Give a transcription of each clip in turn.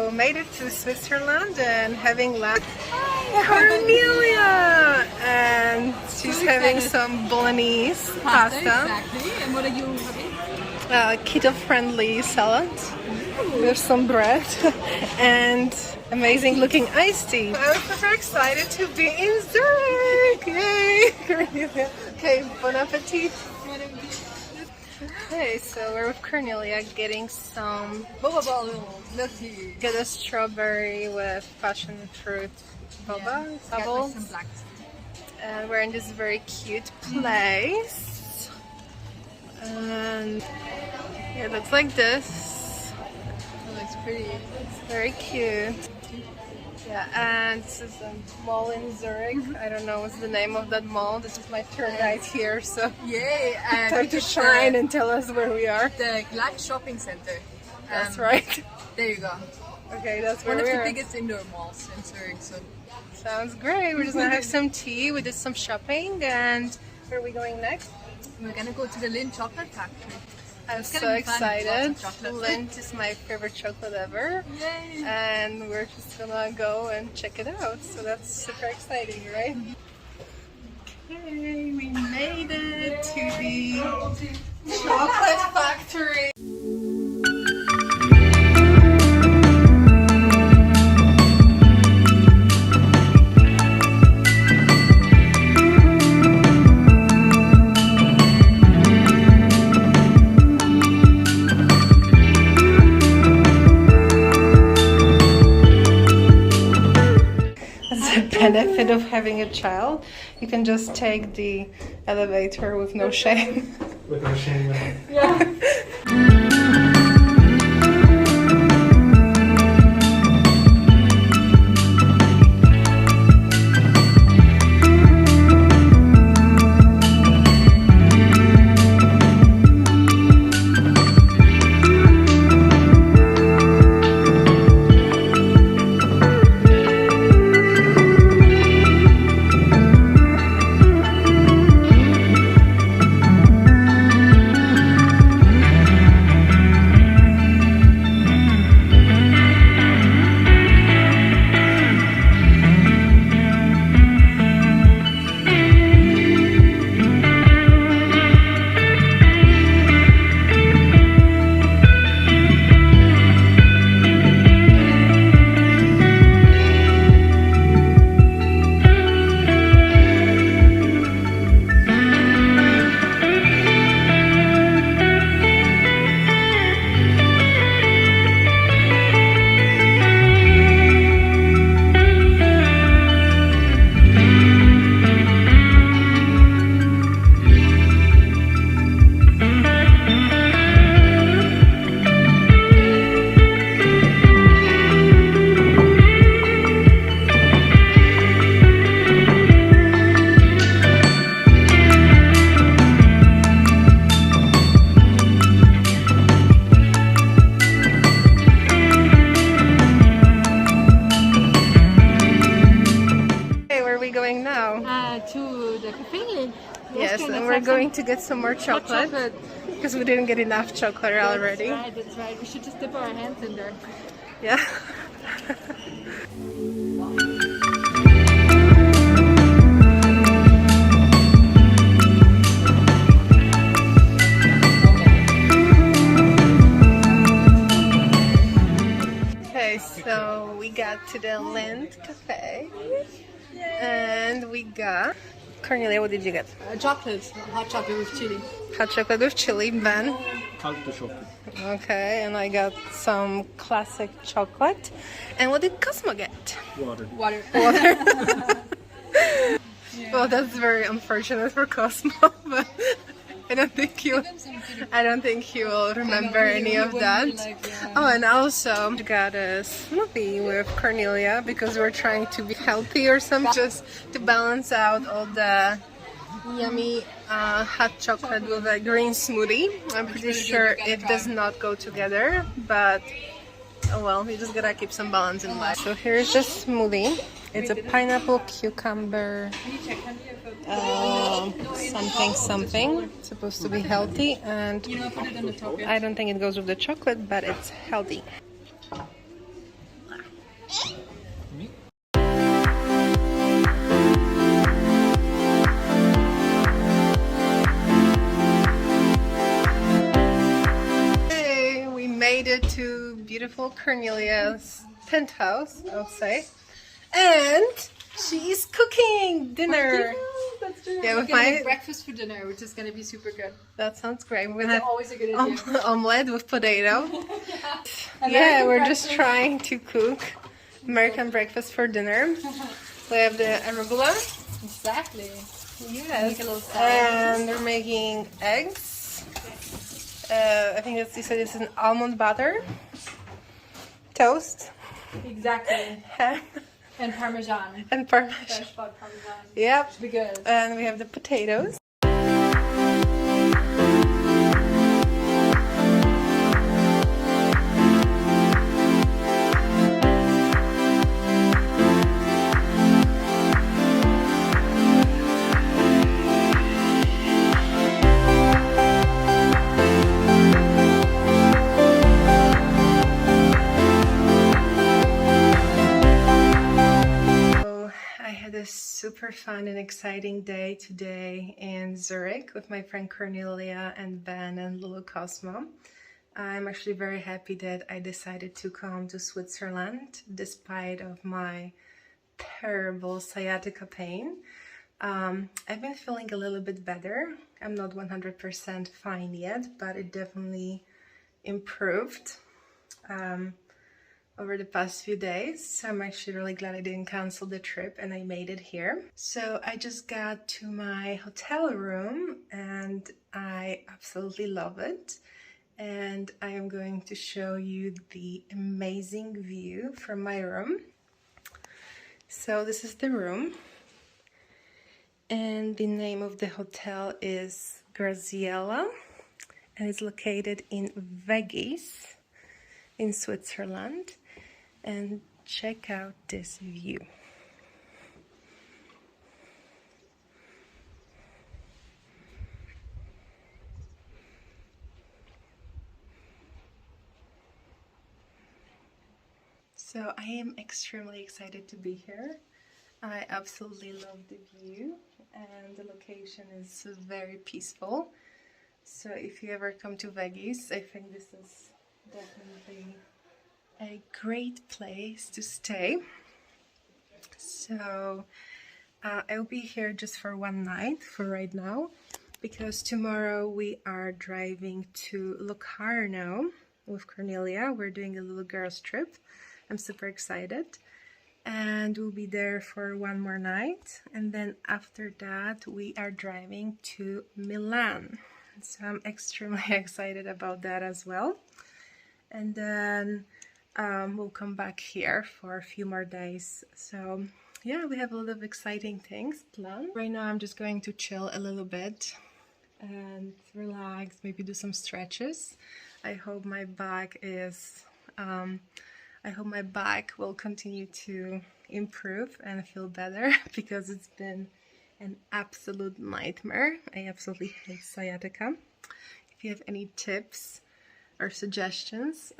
So made it to Switzerland and having lunch. Cornelia! And she's having some bolognese pasta. Exactly. And what are you having? Keto-friendly salad with some bread and amazing looking iced tea. I'm super excited to be in Zurich! Yay! Cornelia. Okay, bon appetit! Okay, so we're with Cornelia getting some get a strawberry with passion fruit boba bubbles. And we're in this very cute place. And it looks like this. It looks pretty. It's very cute. Yeah, and this is a mall in Zurich. I don't know what's the name of that mall. This is my tour guide here, so Yay! time to shine and tell us where we are. The Lindt Shopping Center. That's right. There you go. Okay, that's where One we of are. the biggest indoor malls in Zurich. So Sounds great. We're just gonna have some tea. We did some shopping, and where are we going next? we're gonna go to the Lindt Chocolate Factory. I'm It's so gonna be fun. excited. Lots of chocolate. Lindt is my favorite chocolate ever. Yay! And we're just gonna go and check it out. So that's super exciting, right? Okay, we made it to the chocolate factory. Benefit of having a child, you can just take the elevator with no shame. With no shame. Yeah. To the cafe. Yes, and we're going to get some more chocolate because we didn't get enough chocolate already. That's right. We should just dip our hands in there. Yeah. Okay, so we got to the Lindt Cafe. And we got... Cornelia, what did you get? Chocolate. Hot chocolate with chili. Hot chocolate with chili, Ben. Kalte chocolate. Okay, and I got some classic chocolate. And what did Cosmo get? Water. Water. Water. Well, that's very unfortunate for Cosmo, but I don't think he will remember any of that. Oh, and also got a smoothie with Cornelia because we're trying to be healthy or something, just to balance out all the yummy hot chocolate with a green smoothie. I'm pretty sure it does not go together, but oh well, you just gotta keep some balance in life. So here's the smoothie. It's a pineapple, cucumber, something. It's supposed to be healthy, and I don't think it goes with the chocolate, but it's healthy. Me? Hey, we made it to beautiful Cornelia's penthouse, I'll say. And she's cooking dinner. That's true. Yeah, We're with gonna my- make breakfast for dinner, which is gonna be super good. That sounds great. We're gonna That's have always a good idea. omelette with potato. Yeah, American we're just breakfast. trying to cook American breakfast for dinner. We have the arugula. Exactly. Yes. Make a little salad. And we're making eggs. I think you said it's an almond butter. Toast. Exactly. Ham. And parmesan. And parmesan. Fresh bought parmesan. Yep. Should be good. And we have the potatoes. I had a super fun and exciting day today in Zurich with my friend Cornelia and Ben and little Cosmo. I'm actually very happy that I decided to come to Switzerland despite of my terrible sciatica pain. I've been feeling a little bit better. I'm not 100% fine yet, but it definitely improved over the past few days. So I'm actually really glad I didn't cancel the trip and I made it here. So I just got to my hotel room and I absolutely love it. And I am going to show you the amazing view from my room. So this is the room. And the name of the hotel is Graziella. And it's located in Weggis in Switzerland. And check out this view. So I am extremely excited to be here. I absolutely love the view and the location is very peaceful. So if you ever come to Weggis, I think this is definitely a great place to stay. So I'll be here just for one night for right now, because tomorrow we are driving to Locarno with Cornelia. We're doing a little girls trip. I'm super excited, and we'll be there for one more night, and then after that we are driving to Milan. So I'm extremely excited about that as well. And then we'll come back here for a few more days. So yeah, we have a lot of exciting things planned. Right now I'm just going to chill a little bit and relax, maybe do some stretches. I hope my back will continue to improve and feel better because it's been an absolute nightmare. I absolutely hate sciatica. If you have any tips or suggestions,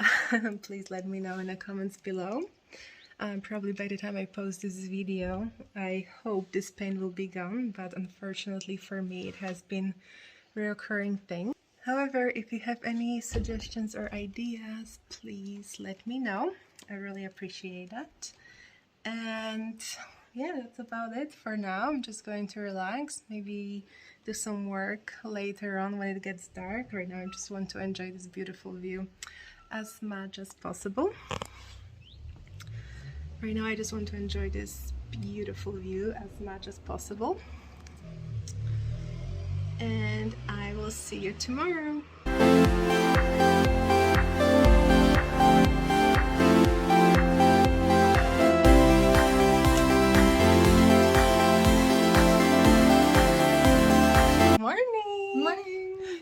please let me know in the comments below. Probably by the time I post this video, I hope this pain will be gone, but unfortunately for me it has been a recurring thing. However, if you have any suggestions or ideas, please let me know. I really appreciate that. And yeah, that's about it for now. I'm just going to relax, maybe do some work later on when it gets dark. Right now I just want to enjoy this beautiful view as much as possible. Right now I just want to enjoy this beautiful view as much as possible. And I will see you tomorrow.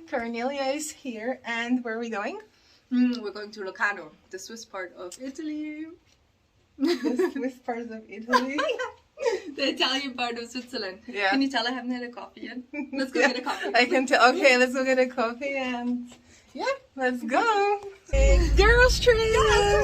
Cornelia is here, and where are we going? We're going to Locarno, the Swiss part of Italy. The Swiss parts of Italy. The Italian part of Switzerland. Yeah. Can you tell I haven't had a coffee yet? Let's go get a coffee. I can tell. Okay, let's go get a coffee and yeah, let's go. Girls trip. Yes.